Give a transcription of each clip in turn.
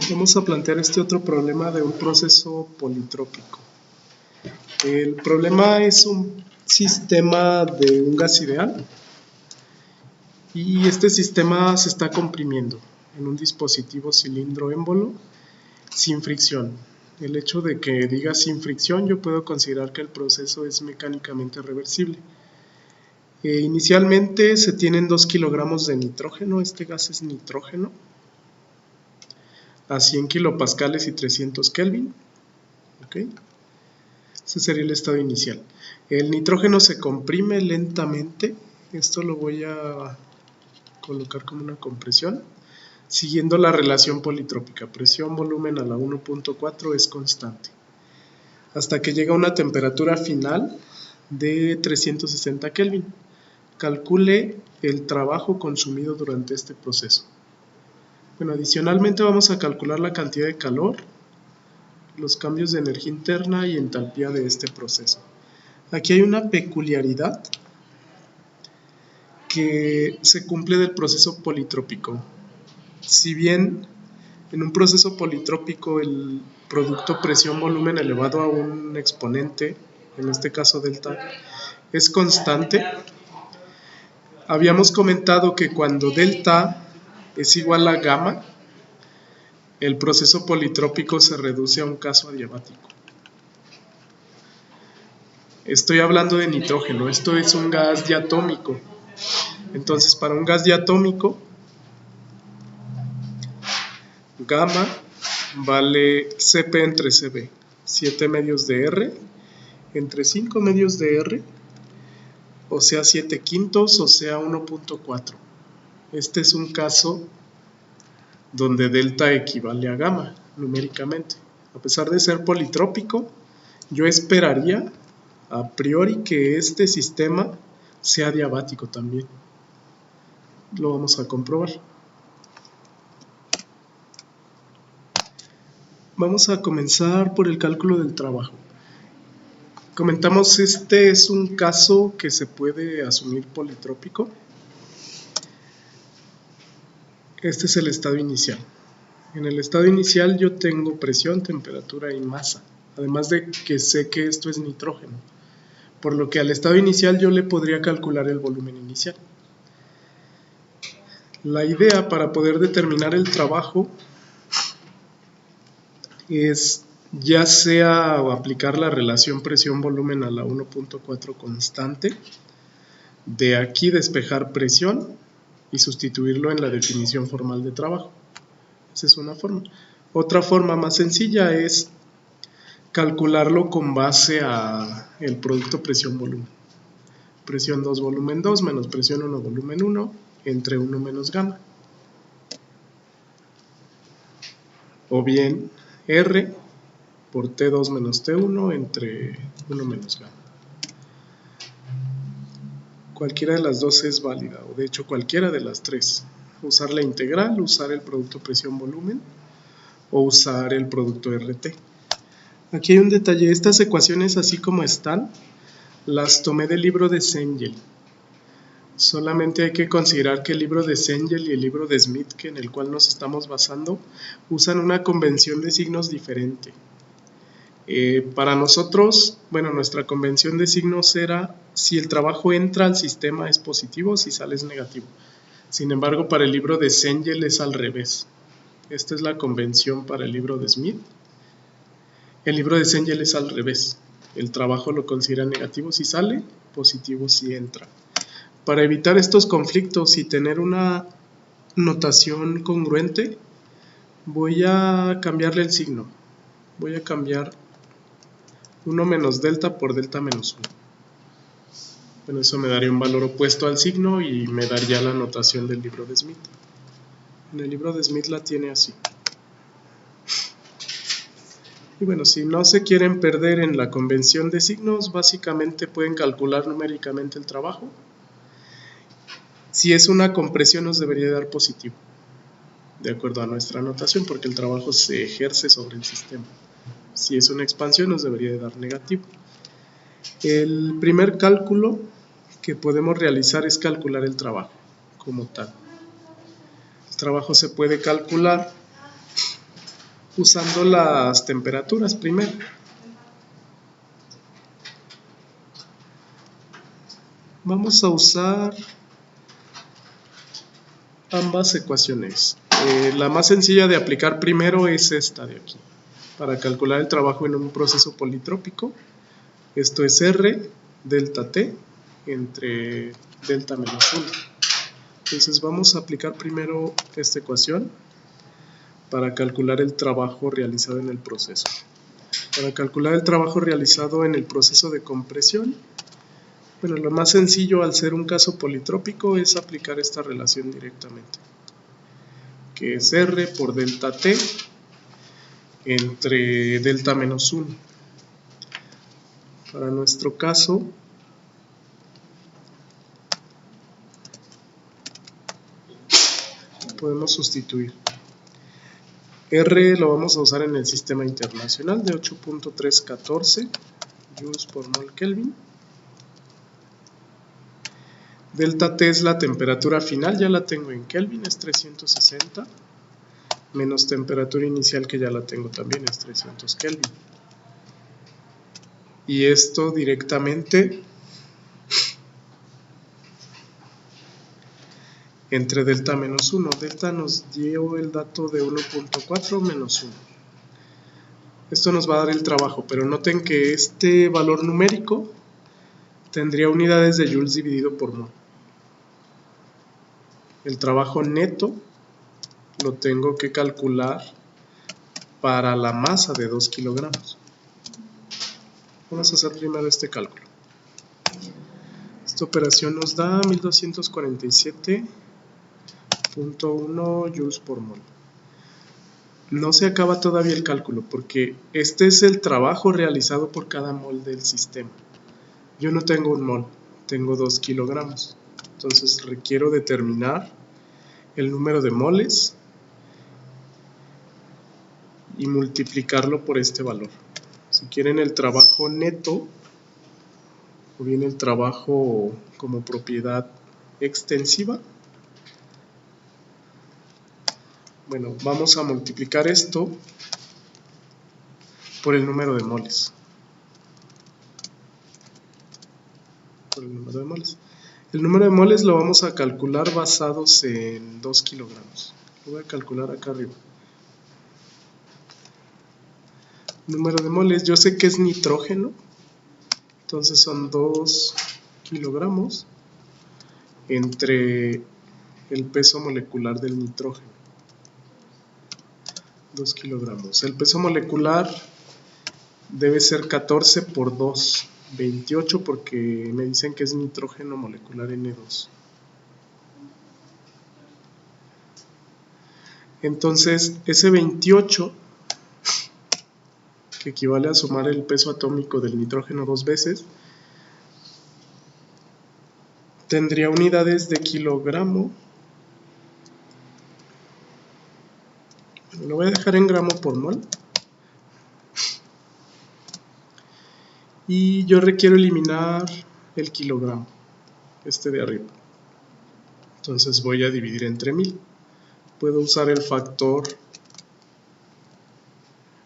Vamos a plantear este otro problema de un proceso politrópico. El problema es un sistema de un gas ideal y este sistema se está comprimiendo en un dispositivo cilindro émbolo sin fricción. El hecho de que diga sin fricción, yo puedo considerar que el proceso es mecánicamente reversible. Inicialmente se tienen 2 kilogramos de nitrógeno, este gas es nitrógeno, a 100 kilopascales y 300 Kelvin. ¿Okay? Ese sería el estado inicial. El nitrógeno se comprime lentamente, esto lo voy a colocar como una compresión, siguiendo la relación politrópica, presión-volumen a la 1.4 es constante, hasta que llega a una temperatura final de 360 Kelvin. Calcule el trabajo consumido durante este proceso. Bueno, adicionalmente vamos a calcular la cantidad de calor, los cambios de energía interna y entalpía de este proceso. Aquí hay una peculiaridad que se cumple del proceso politrópico. Si bien en un proceso politrópico el producto presión-volumen elevado a un exponente, en este caso delta, es constante, habíamos comentado que cuando delta es igual a gamma, el proceso politrópico se reduce a un caso adiabático. Estoy hablando de nitrógeno, esto es un gas diatómico. Entonces, para un gas diatómico, gamma vale Cp entre Cv, 7 medios de R entre 5 medios de R, o sea 7 quintos, o sea 1.4. Este es un caso donde delta equivale a gamma numéricamente. A pesar de ser politrópico, yo esperaría a priori que este sistema sea diabático también. Lo vamos a comprobar. Vamos a comenzar por el cálculo del trabajo. Comentamos, este es un caso que se puede asumir politrópico. Este es el estado inicial. En el estado inicial yo tengo presión, temperatura y masa, además de que sé que esto es nitrógeno, por lo que al estado inicial yo le podría calcular el volumen inicial. La idea para poder determinar el trabajo es ya sea aplicar la relación presión-volumen a la 1.4 constante, de aquí despejar presión y sustituirlo en la definición formal de trabajo. Esa es una forma. Otra forma más sencilla es calcularlo con base a el producto presión-volumen. Presión 2, volumen 2, menos presión 1, volumen 1, entre 1 menos gamma. O bien R por T2 menos T1 entre 1 menos gamma. Cualquiera de las dos es válida, o de hecho cualquiera de las tres. Usar la integral, usar el producto presión-volumen o usar el producto RT. Aquí hay un detalle, estas ecuaciones así como están, las tomé del libro de Cengel. Solamente hay que considerar que el libro de Cengel y el libro de Smith, en el cual nos estamos basando, usan una convención de signos diferente. Para nosotros, bueno, nuestra convención de signos era si el trabajo entra al sistema es positivo, si sale es negativo. Sin embargo, para el libro de Cengel es al revés. Esta es la convención para el libro de Smith. El libro de Cengel es al revés. El trabajo lo considera negativo si sale, positivo si entra. Para evitar estos conflictos y tener una notación congruente, voy a cambiarle el signo. Voy a cambiar 1 menos delta por delta menos 1. Bueno, eso me daría un valor opuesto al signo y me daría la notación del libro de Smith. En el libro de Smith la tiene así. Y bueno, si no se quieren perder en la convención de signos, básicamente pueden calcular numéricamente el trabajo. Si es una compresión nos debería dar positivo, de acuerdo a nuestra notación, porque el trabajo se ejerce sobre el sistema. Si es una expansión nos debería de dar negativo. El primer cálculo que podemos realizar es calcular el trabajo como tal. El trabajo se puede calcular usando las temperaturas primero. Vamos a usar ambas ecuaciones. La más sencilla de aplicar primero es esta de aquí, para calcular el trabajo en un proceso politrópico. Esto es R delta T entre delta menos 1. Entonces vamos a aplicar primero esta ecuación para calcular el trabajo realizado en el proceso. Para calcular el trabajo realizado en el proceso de compresión, bueno, lo más sencillo al ser un caso politrópico es aplicar esta relación directamente, que es R por delta T entre delta menos 1. Para nuestro caso, podemos sustituir. R lo vamos a usar en el sistema internacional de 8.314 joules por mol Kelvin. Delta T es la temperatura final, ya la tengo en Kelvin, es 360, menos temperatura inicial que ya la tengo también, es 300 Kelvin. Y esto directamente entre delta menos 1. Delta nos dio el dato de 1.4 menos 1. Esto nos va a dar el trabajo, pero noten que este valor numérico tendría unidades de joules dividido por mol. El trabajo neto lo tengo que calcular para la masa de 2 kilogramos. Vamos a hacer primero este cálculo. Esta operación nos da 1247.1 joules por mol. No se acaba todavía el cálculo porque este es el trabajo realizado por cada mol del sistema. Yo no tengo un mol, tengo 2 kilogramos. Entonces requiero determinar el número de moles y multiplicarlo por este valor. Si quieren el trabajo neto o bien el trabajo como propiedad extensiva, bueno, vamos a multiplicar esto por el número de moles. El número de moles lo vamos a calcular basados en 2 kilogramos. Lo voy a calcular acá arriba. Número de moles, yo sé que es nitrógeno, entonces son 2 kilogramos entre el peso molecular del nitrógeno. 2 kilogramos. El peso molecular debe ser 14 por 2, 28, porque me dicen que es nitrógeno molecular N2. Entonces, ese 28, que equivale a sumar el peso atómico del nitrógeno 2 veces, tendría unidades de kilogramo. Lo voy a dejar en gramo por mol. Y yo requiero eliminar el kilogramo, este de arriba. Entonces voy a dividir entre 1000. Puedo usar el factor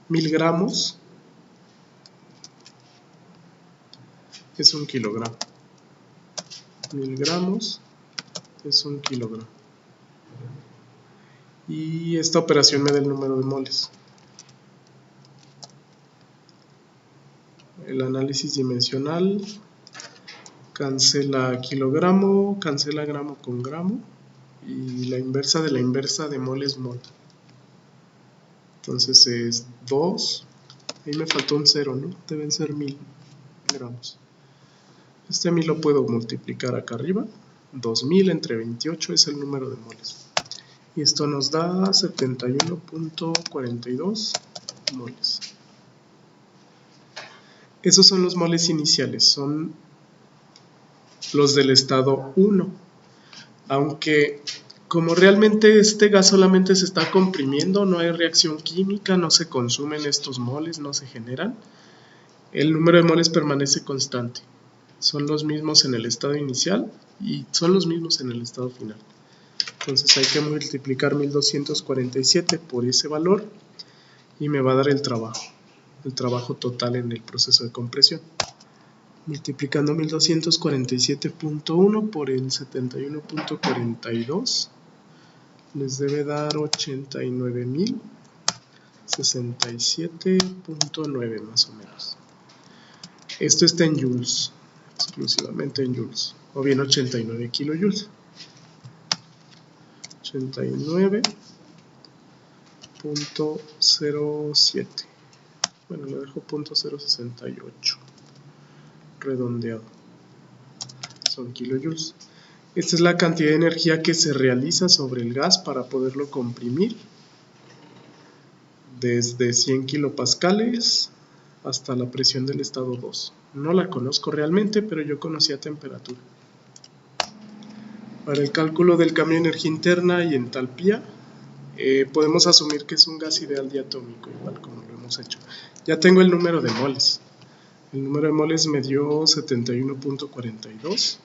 1000 gramos es 1 kilogramo. 1000 gramos es 1 kilogramo. Y esta operación me da el número de moles. El análisis dimensional cancela kilogramo, cancela gramo con gramo, y la inversa de la inversa de mol es mol. Entonces es 2, ahí me faltó un 0, ¿no? Deben ser 1000 gramos. Este 1000 lo puedo multiplicar acá arriba. 2000 entre 28 es el número de moles. Y esto nos da 71.42 moles. Esos son los moles iniciales, son los del estado 1. Aunque como realmente este gas solamente se está comprimiendo, no hay reacción química, no se consumen estos moles, no se generan, el número de moles permanece constante. Son los mismos en el estado inicial y son los mismos en el estado final. Entonces hay que multiplicar 1247 por ese valor y me va a dar el trabajo total en el proceso de compresión. Multiplicando 1247.1 por el 71.42 les debe dar 89.067.9 más o menos. Esto está en joules, exclusivamente en joules, o bien 89 kilojoules. 89.07. Bueno, lo dejo .068 redondeado. Son kilojoules. Esta es la cantidad de energía que se realiza sobre el gas para poderlo comprimir desde 100 kilopascales hasta la presión del estado 2. No la conozco realmente, pero yo conocía temperatura. Para el cálculo del cambio de energía interna y entalpía, podemos asumir que es un gas ideal diatómico, igual como lo hemos hecho. Ya tengo el número de moles. El número de moles me dio 71.42.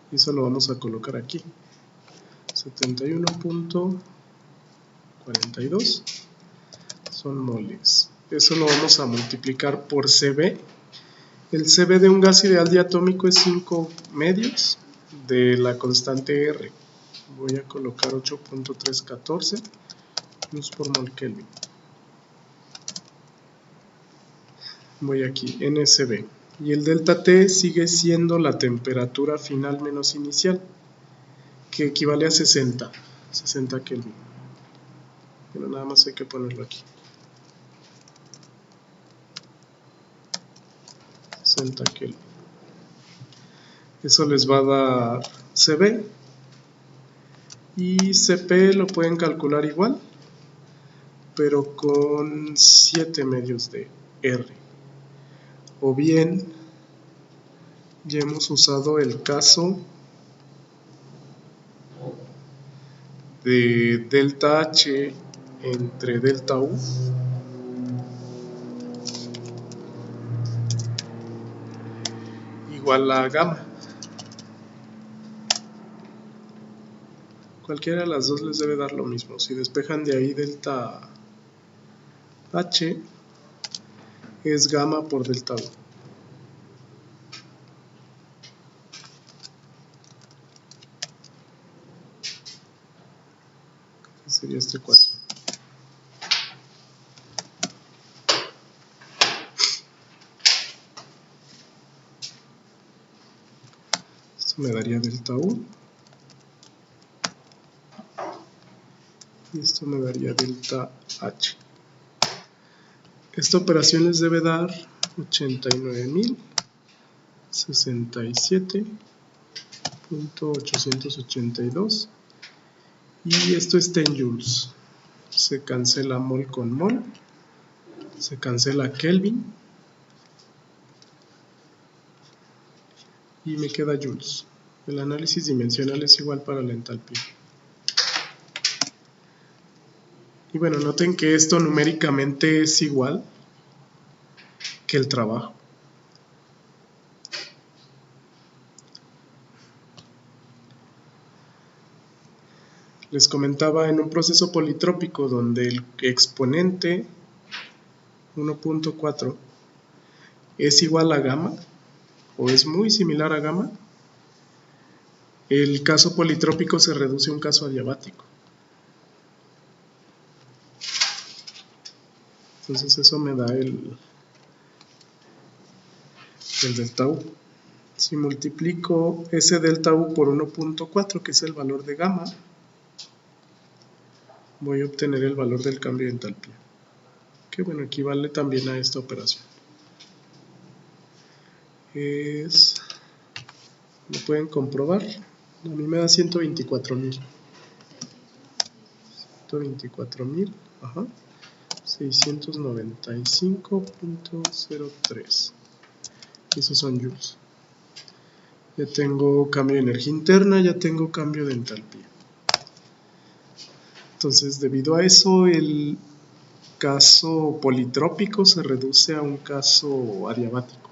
Y eso lo vamos a colocar aquí. 71.42 son moles. Eso lo vamos a multiplicar por CB. El CB de un gas ideal diatómico es 5 medios de la constante R. Voy a colocar 8.314 joules por mol Kelvin. Voy aquí, NSB. Y el delta T sigue siendo la temperatura final menos inicial, que equivale a 60 Kelvin. Pero nada más hay que ponerlo aquí. 60 Kelvin. Eso les va a dar CB. Y CP lo pueden calcular igual, pero con 7 medios de R. O bien, ya hemos usado el caso de delta H entre delta U. Igual a gamma. Cualquiera de las dos les debe dar lo mismo. Si despejan de ahí delta H, es gamma por delta U. ¿Qué sería esta ecuación? Esto me daría delta U. Y esto me daría delta H. Esta operación les debe dar 89.067.882 y esto está en joules. Se cancela mol con mol, se cancela Kelvin y me queda joules. El análisis dimensional es igual para la entalpía. Y bueno, noten que esto numéricamente es igual que el trabajo. Les comentaba en un proceso politrópico donde el exponente 1.4 es igual a gamma o es muy similar a gamma, el caso politrópico se reduce a un caso adiabático. Entonces eso me da el delta U. Si multiplico ese delta U por 1.4, que es el valor de gamma, voy a obtener el valor del cambio de entalpía, que bueno, equivale también a esta operación. Lo pueden comprobar, a mí me da 124.000. 124.000, ajá. 695.03. Esos son joules. Ya tengo cambio de energía interna, ya tengo cambio de entalpía. Entonces, debido a eso, el caso politrópico se reduce a un caso adiabático.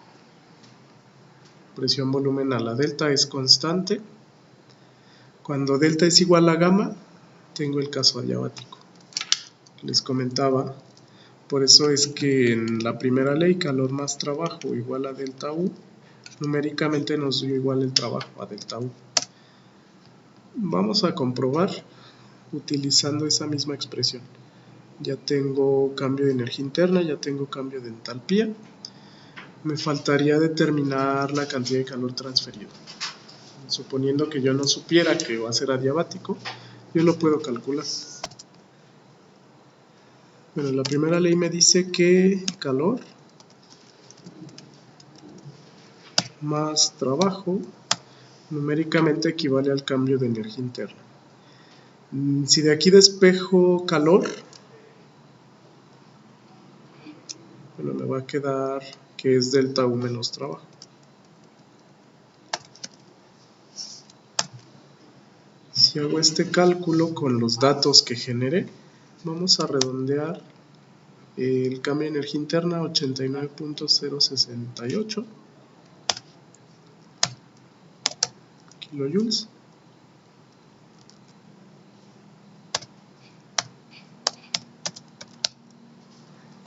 Presión volumen a la delta es constante. Cuando delta es igual a gamma, tengo el caso adiabático. les comentaba, por eso es que en la primera ley, calor más trabajo igual a delta U, numéricamente nos dio igual el trabajo a delta U. Vamos a comprobar utilizando esa misma expresión. Ya tengo cambio de energía interna, ya tengo cambio de entalpía. Me faltaría determinar la cantidad de calor transferido. Suponiendo que yo no supiera que va a ser adiabático, yo lo puedo calcular. Bueno, la primera ley me dice que calor más trabajo numéricamente equivale al cambio de energía interna. Si de aquí despejo calor, bueno, me va a quedar que es delta U menos trabajo. Si hago este cálculo con los datos que generé, vamos a redondear el cambio de energía interna a 89.068 kilojoules.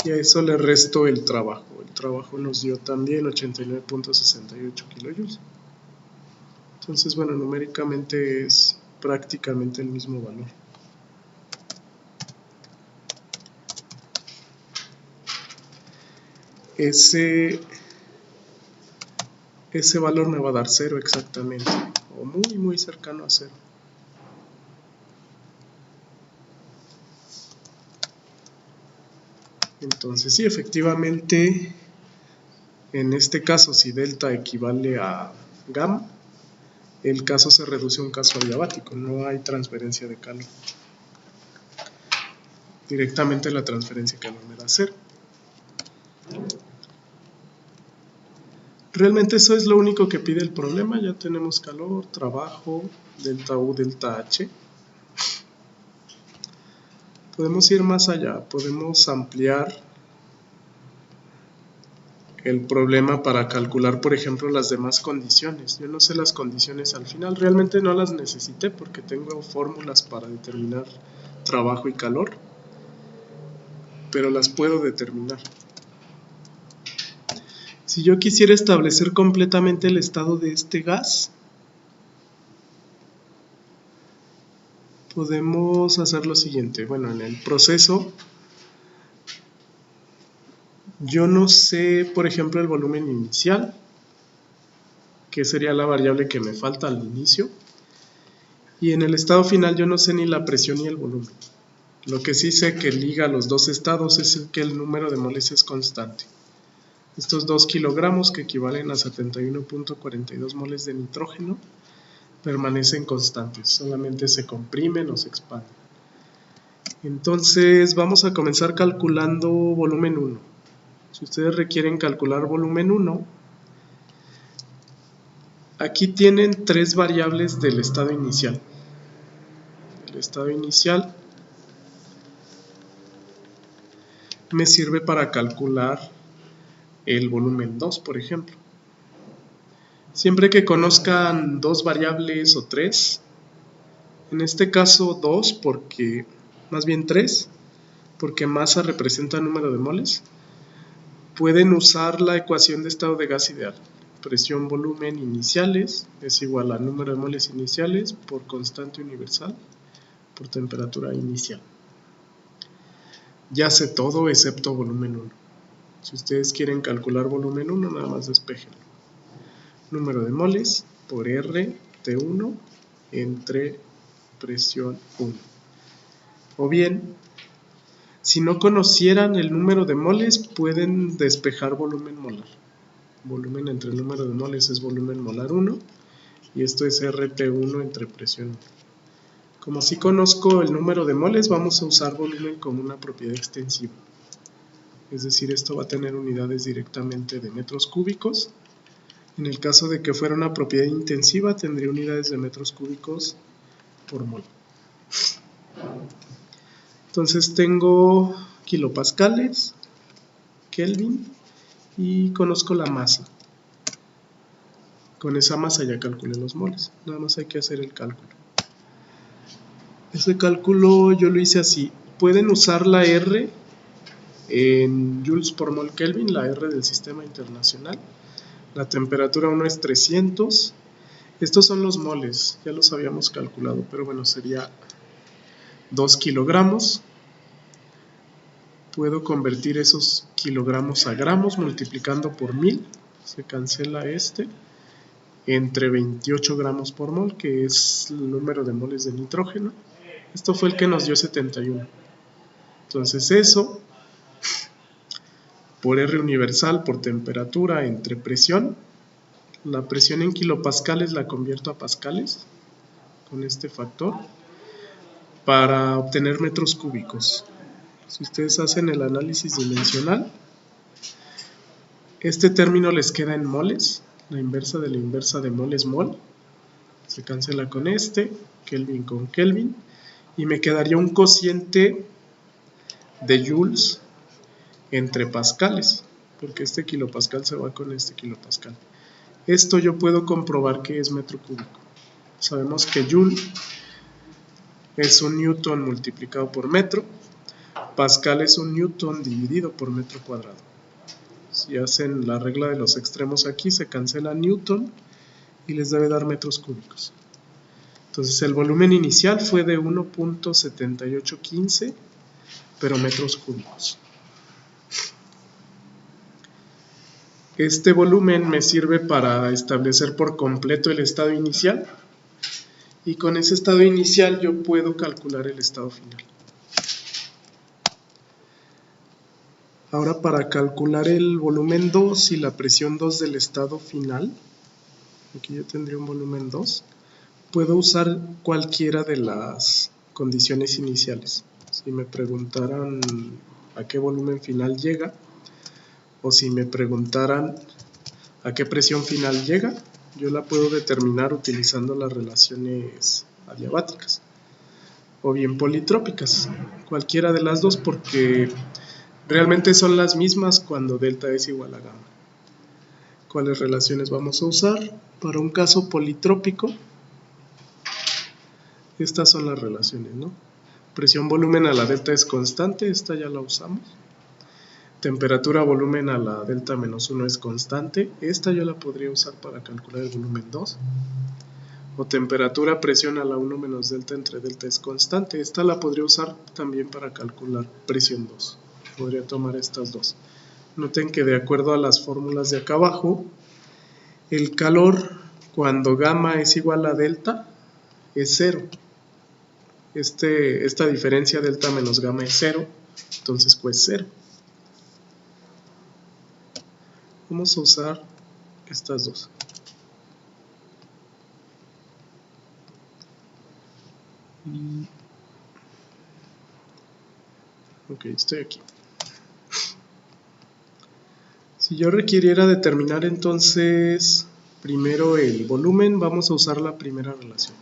Y a eso le resto el trabajo. El trabajo nos dio también 89.68 kilojoules. Entonces, bueno, numéricamente es prácticamente el mismo valor. Ese valor me va a dar 0 exactamente, o muy cercano a 0. Entonces sí, efectivamente, en este caso, si delta equivale a gamma, el caso se reduce a un caso adiabático, no hay transferencia de calor. Directamente la transferencia de calor me da 0. Realmente eso es lo único que pide el problema. Ya tenemos calor, trabajo, delta U, delta H. Podemos ir más allá, podemos ampliar el problema para calcular, por ejemplo, las demás condiciones. Yo no sé las condiciones al final, realmente no las necesité porque tengo fórmulas para determinar trabajo y calor, pero las puedo determinar. Si yo quisiera establecer completamente el estado de este gas, podemos hacer lo siguiente. Bueno, en el proceso yo no sé, por ejemplo, el volumen inicial, que sería la variable que me falta al inicio, y en el estado final yo no sé ni la presión ni el volumen. Lo que sí sé que liga los dos estados es que el número de moles es constante. Estos 2 kilogramos, que equivalen a 71.42 moles de nitrógeno, permanecen constantes, solamente se comprimen o se expanden. Entonces vamos a comenzar calculando volumen 1. Si ustedes requieren calcular volumen 1, aquí tienen 3 variables del estado inicial. El estado inicial me sirve para calcular el volumen 2, por ejemplo. Siempre que conozcan 2 variables o 3, en este caso 2 porque, más bien 3, porque masa representa número de moles, pueden usar la ecuación de estado de gas ideal. Presión, volumen iniciales es igual a número de moles iniciales por constante universal por temperatura inicial. Ya sé todo excepto volumen 1. Si ustedes quieren calcular volumen 1, nada más despejenlo. Número de moles por R T1 entre presión 1. O bien, si no conocieran el número de moles, pueden despejar volumen molar. Volumen entre el número de moles es volumen molar 1 y esto es RT1 entre presión 1. Como si conozco el número de moles, vamos a usar volumen como una propiedad extensiva. Es decir, esto va a tener unidades directamente de metros cúbicos. En el caso de que fuera una propiedad intensiva, tendría unidades de metros cúbicos por mol. Entonces tengo kilopascales, Kelvin y conozco la masa. Con esa masa ya calculé los moles, nada más hay que hacer el cálculo. Ese cálculo yo lo hice así. pueden usar la R en joules por mol Kelvin, la R del sistema internacional. La temperatura 1 es 300. Estos son los moles, ya los habíamos calculado, pero bueno, sería 2 kilogramos. Puedo convertir esos kilogramos a gramos multiplicando por 1000. Se cancela entre 28 gramos por mol, que es el número de moles de nitrógeno. Esto fue el que nos dio 71. Entonces eso por R universal por temperatura entre presión. La presión en kilopascales la convierto a pascales con este factor para obtener metros cúbicos. Si ustedes hacen el análisis dimensional, este término les queda en moles. La inversa de la inversa de mol es mol. Se cancela con Kelvin con Kelvin. Y me quedaría un cociente de joules entre pascales, porque este kilopascal se va con este kilopascal. Esto yo puedo comprobar que es metro cúbico. Sabemos que joule es un newton multiplicado por metro. Pascal es un newton dividido por metro cuadrado. Si hacen la regla de los extremos aquí, se cancela newton y les debe dar metros cúbicos. Entonces el volumen inicial fue de 1.7815, pero metros cúbicos. Este volumen me sirve para establecer por completo el estado inicial, y con ese estado inicial yo puedo calcular el estado final. Ahora, para calcular el volumen 2 y la presión 2 del estado final, aquí yo tendría un volumen 2, puedo usar cualquiera de las condiciones iniciales. Si me preguntaran a qué volumen final llega, o si me preguntaran a qué presión final llega, yo la puedo determinar utilizando las relaciones adiabáticas o bien politrópicas, cualquiera de las dos, porque realmente son las mismas cuando delta es igual a gamma. ¿Cuáles relaciones vamos a usar? Para un caso politrópico, estas son las relaciones, ¿no? Presión volumen a la delta es constante, esta ya la usamos. Temperatura volumen a la delta menos 1 es constante, esta yo la podría usar para calcular el volumen 2. O temperatura presión a la 1 menos delta entre delta es constante, esta la podría usar también para calcular presión 2. Podría tomar estas dos. Noten que de acuerdo a las fórmulas de acá abajo, el calor cuando gamma es igual a delta es 0. Esta diferencia delta menos gamma es 0, entonces pues 0. Vamos a usar estas dos. Ok, estoy aquí. Si yo requiriera determinar entonces primero el volumen, vamos a usar la primera relación.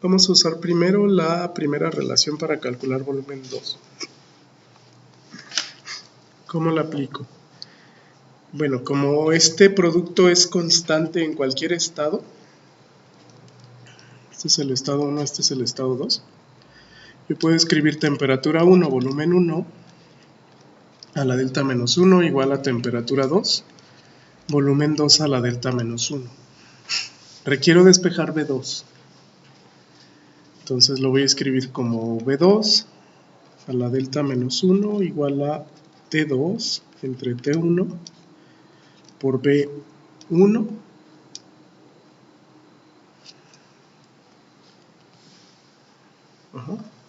Vamos a usar primero la primera relación para calcular volumen 2. ¿Cómo la aplico? Bueno, como este producto es constante en cualquier estado, este es el estado 1, este es el estado 2, yo puedo escribir temperatura 1, volumen 1, a la delta menos 1 igual a temperatura 2, volumen 2 a la delta menos 1. Requiero despejar V2. Entonces lo voy a escribir como V2 a la delta menos 1 igual a T2 entre T1 por V1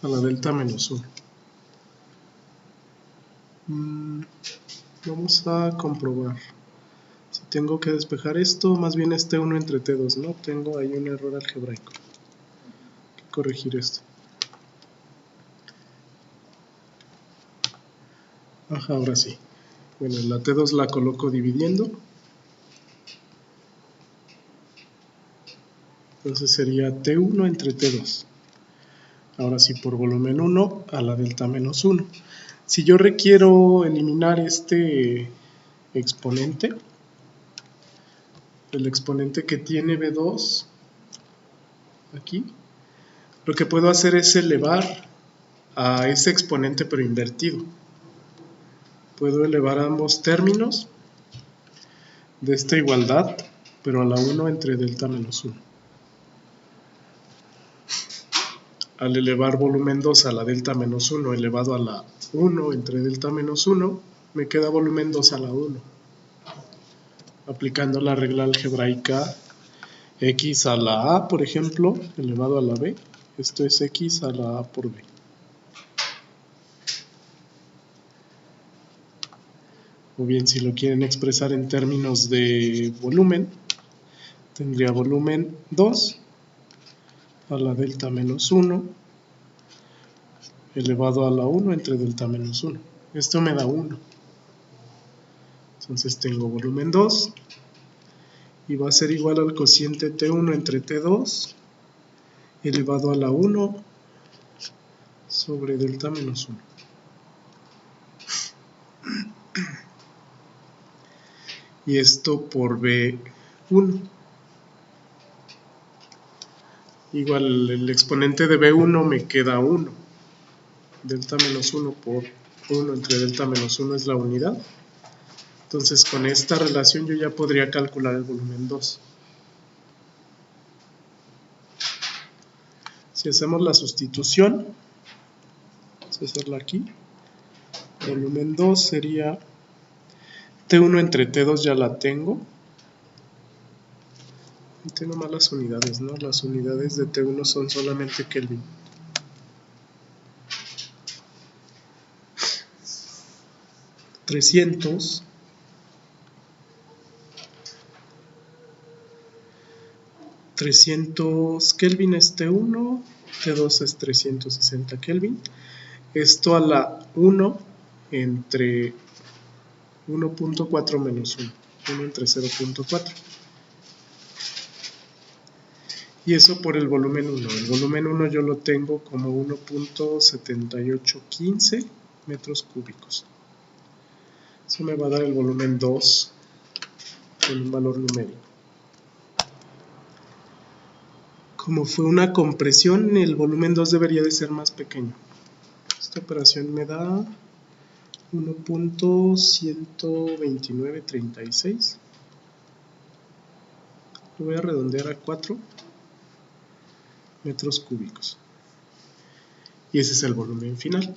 a la delta menos 1. Vamos a comprobar. Si tengo que despejar esto, más bien es T1 entre T2, ¿no? Tengo ahí un error algebraico. Hay que corregir esto. Ahora sí. Bueno, la T2 la coloco dividiendo. Entonces sería T1 entre T2. Ahora sí, por volumen 1 a la delta menos 1. Si yo requiero eliminar este exponente, el exponente que tiene V2 aquí, lo que puedo hacer es elevar a ese exponente pero invertido. Puedo elevar ambos términos de esta igualdad, pero a la 1 entre delta menos 1. Al elevar volumen 2 a la delta menos 1 elevado a la 1 entre delta menos 1, me queda volumen 2 a la 1. Aplicando la regla algebraica x a la a, por ejemplo, elevado a la b, esto es x a la a por b. O bien, si lo quieren expresar en términos de volumen, tendría volumen 2 a la delta menos 1 elevado a la 1 entre delta menos 1. Esto me da 1. Entonces tengo volumen 2 y va a ser igual al cociente T1 entre T2 elevado a la 1 sobre delta menos 1. Y esto por B1. Igual el exponente de B1 me queda 1. Delta menos 1 por 1 entre delta menos 1 es la unidad. Entonces con esta relación yo ya podría calcular el volumen 2. Si hacemos la sustitución, vamos a hacerla aquí. Volumen 2 sería T1 entre T2, ya la tengo. Tengo más las unidades, ¿no? Las unidades de T1 son solamente Kelvin. $300 Kelvin es T1, T2 es 360 Kelvin. Esto a la 1 entre 1.4 menos 1, 1 entre 0.4. Y eso por el volumen 1. El volumen 1 yo lo tengo como 1.7815 metros cúbicos. Eso me va a dar el volumen 2 con un valor numérico. Como fue una compresión, el volumen 2 debería de ser más pequeño. Esta operación me da 1.12936. Lo voy a redondear a 4 metros cúbicos. Y ese es el volumen final.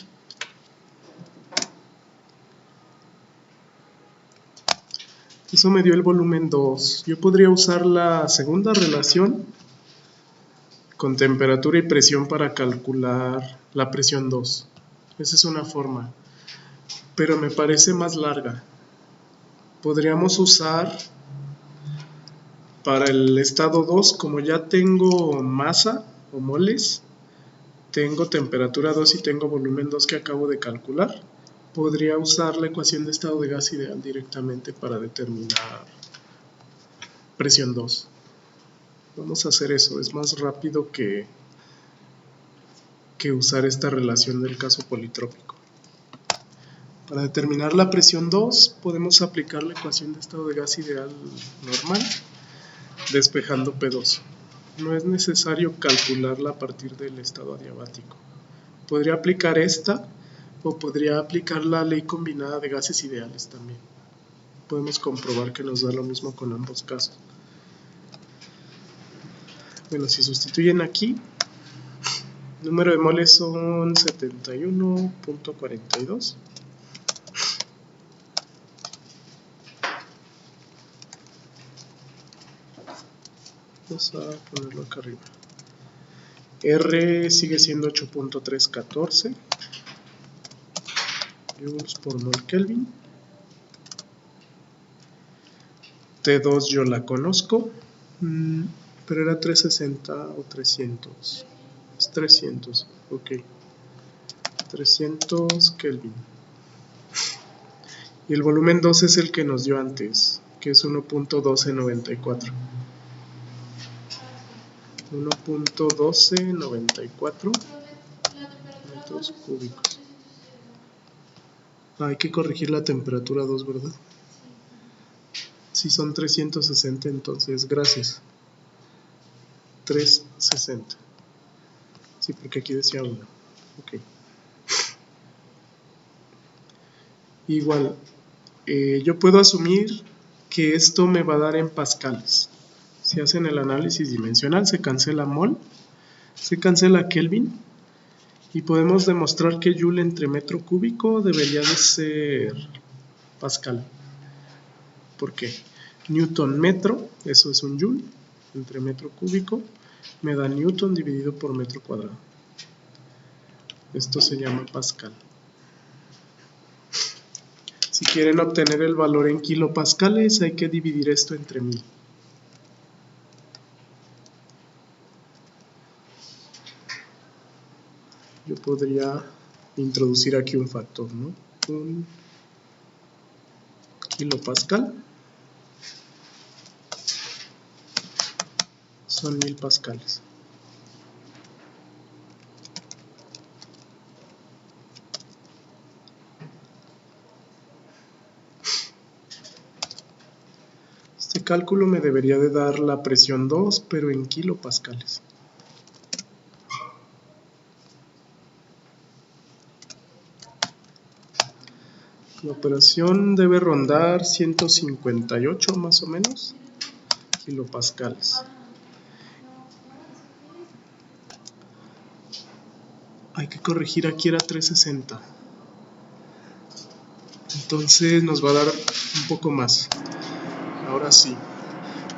Eso me dio el volumen 2. Yo podría usar la segunda relación con temperatura y presión para calcular la presión 2. Esa es una forma, pero me parece más larga. Podríamos usar para el estado 2, como ya tengo masa o moles, tengo temperatura 2 y tengo volumen 2 que acabo de calcular, podría usar la ecuación de estado de gas ideal directamente para determinar presión 2. Vamos a hacer eso, es más rápido que usar esta relación del caso politrópico. Para determinar la presión 2 podemos aplicar la ecuación de estado de gas ideal normal, despejando P2. No es necesario calcularla a partir del estado adiabático. Podría aplicar esta o podría aplicar la ley combinada de gases ideales también. Podemos comprobar que nos da lo mismo con ambos casos. Bueno, si sustituyen aquí, el número de moles son 71.42. Vamos a ponerlo acá arriba. R sigue siendo 8.314 joules por mol Kelvin. T2 yo la conozco, pero era 360 o 300. Es 300, ok. 300 Kelvin. Y el volumen 2 es el que nos dio antes, que es 1.1294. 1.1294 metros cúbicos. Hay que corregir la temperatura 2, ¿verdad? Si son 360, entonces, gracias. 360. Sí, porque aquí decía 1. Ok. Igual, yo puedo asumir que esto me va a dar en pascales. Si hacen el análisis dimensional, se cancela mol, se cancela Kelvin, y podemos demostrar que Joule entre metro cúbico debería de ser pascal. ¿Por qué? Newton metro, eso es un Joule, entre metro cúbico, me da Newton dividido por metro cuadrado. Esto se llama pascal. Si quieren obtener el valor en kilopascales, hay que dividir esto entre 1000. Yo podría introducir aquí un factor, ¿no? Un kilopascal son 1000 pascales. Este cálculo me debería de dar la presión 2, pero en kilopascales. La operación debe rondar 158 más o menos kilopascales. Hay que corregir, aquí era 360. Entonces nos va a dar un poco más. Ahora sí.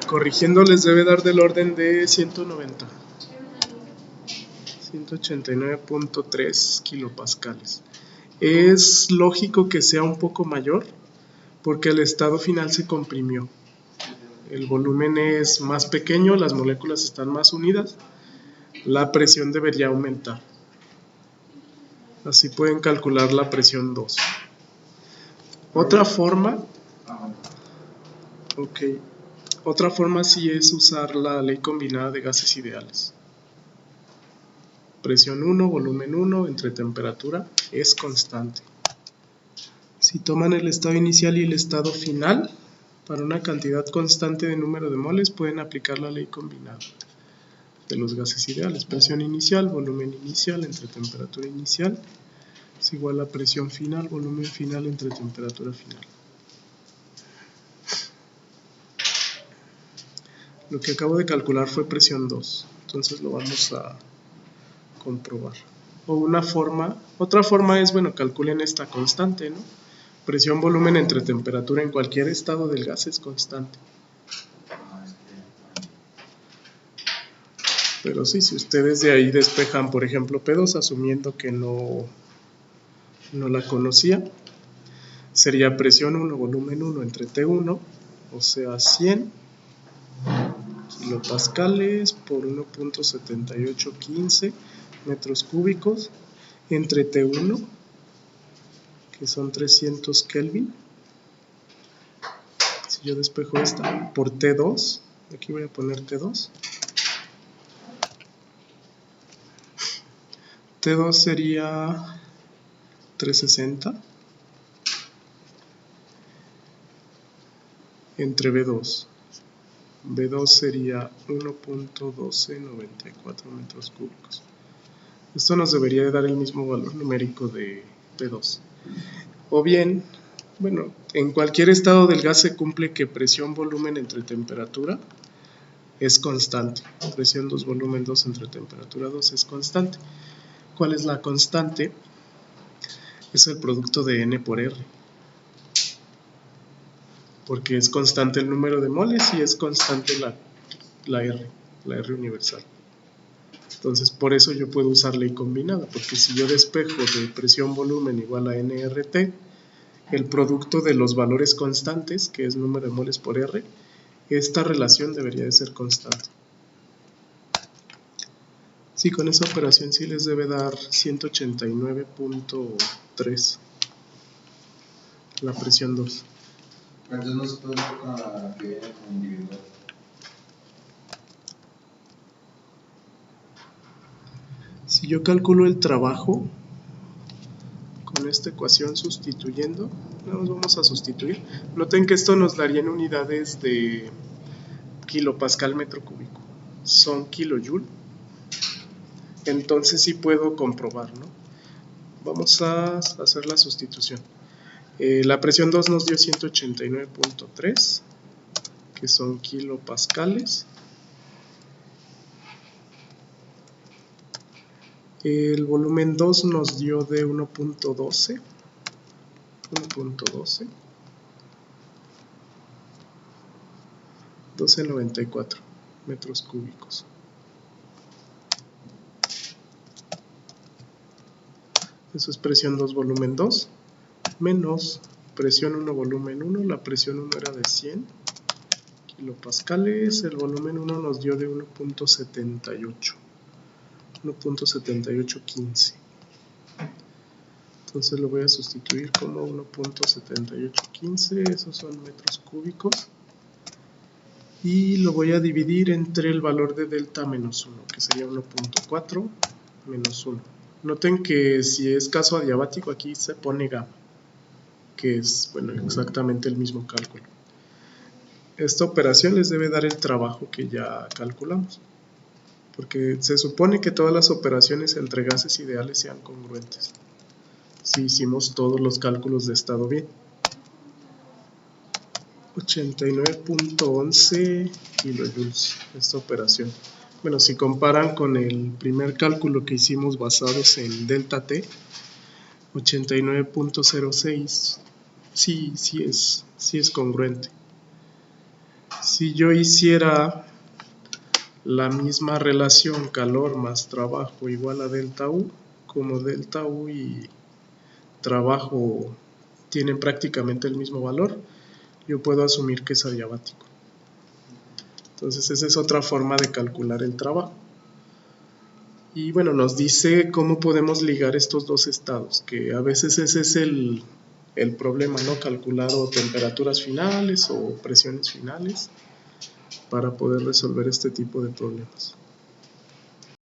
Corrigiendo les debe dar del orden de 190. 189.3 kilopascales. Es lógico que sea un poco mayor porque el estado final se comprimió. El volumen es más pequeño, las moléculas están más unidas, la presión debería aumentar. Así pueden calcular la presión 2. Otra forma sí es usar la ley combinada de gases ideales. Presión 1, volumen 1, entre temperatura es constante. Si toman el estado inicial y el estado final, para una cantidad constante de número de moles pueden aplicar la ley combinada de los gases ideales. Presión inicial, volumen inicial, entre temperatura inicial, es igual a presión final, volumen final, entre temperatura final. Lo que acabo de calcular fue presión 2, entonces lo vamos a comprobar. Otra forma es, bueno, calculen esta constante, ¿no? Presión, volumen entre temperatura en cualquier estado del gas es constante. Pero sí, si ustedes de ahí despejan, por ejemplo, P2, asumiendo que no la conocía, sería presión 1, volumen 1 entre T1, o sea, 100 kilopascales por 1.7815 metros cúbicos entre T1, que son 300 Kelvin. Si yo despejo esta por T2, aquí voy a poner T2. T2 sería 360 entre B2. B2 sería 1.1294 metros cúbicos. Esto nos debería de dar el mismo valor numérico de P2. O bien, bueno, en cualquier estado del gas se cumple que presión, volumen entre temperatura es constante. Presión 2, volumen 2 entre temperatura 2 es constante. ¿Cuál es la constante? Es el producto de N por R. Porque es constante el número de moles y es constante la R universal. Entonces por eso yo puedo usar ley combinada, porque si yo despejo de presión volumen igual a nRT, el producto de los valores constantes, que es número de moles por R, esta relación debería de ser constante. Sí, con esa operación sí les debe dar 189.3 la presión 2. Entonces no se puede hacer con la que viene como individual. Si yo calculo el trabajo con esta ecuación sustituyendo, nos vamos a sustituir. Noten que esto nos daría en unidades de kilopascal metro cúbico. Son kilojoule. Entonces sí puedo comprobar, ¿no? Vamos a hacer la sustitución. La presión 2 nos dio 189.3, que son kilopascales. El volumen 2 nos dio de 1.12 1294 metros cúbicos. Eso es presión 2 volumen 2 menos presión 1 volumen 1. La presión 1 era de 100 kilopascales. El volumen 1 nos dio de 1.7815. Entonces lo voy a sustituir como 1.7815, esos son metros cúbicos, y lo voy a dividir entre el valor de delta menos 1, que sería 1.4 menos 1. Noten que si es caso adiabático aquí se pone gamma, que es, bueno, exactamente el mismo cálculo. Esta operación les debe dar el trabajo que ya calculamos, porque se supone que todas las operaciones entre gases ideales sean congruentes. Si hicimos todos los cálculos de estado bien. 89.11 kilojoules esta operación. Bueno, si comparan con el primer cálculo que hicimos basados en delta T, 89.06, sí es congruente. Si yo hiciera la misma relación calor más trabajo igual a delta U, como delta U y trabajo tienen prácticamente el mismo valor, yo puedo asumir que es adiabático. Entonces esa es otra forma de calcular el trabajo. Y bueno, nos dice cómo podemos ligar estos dos estados, que a veces ese es el problema, ¿no? Calcular o temperaturas finales o presiones finales para poder resolver este tipo de problemas.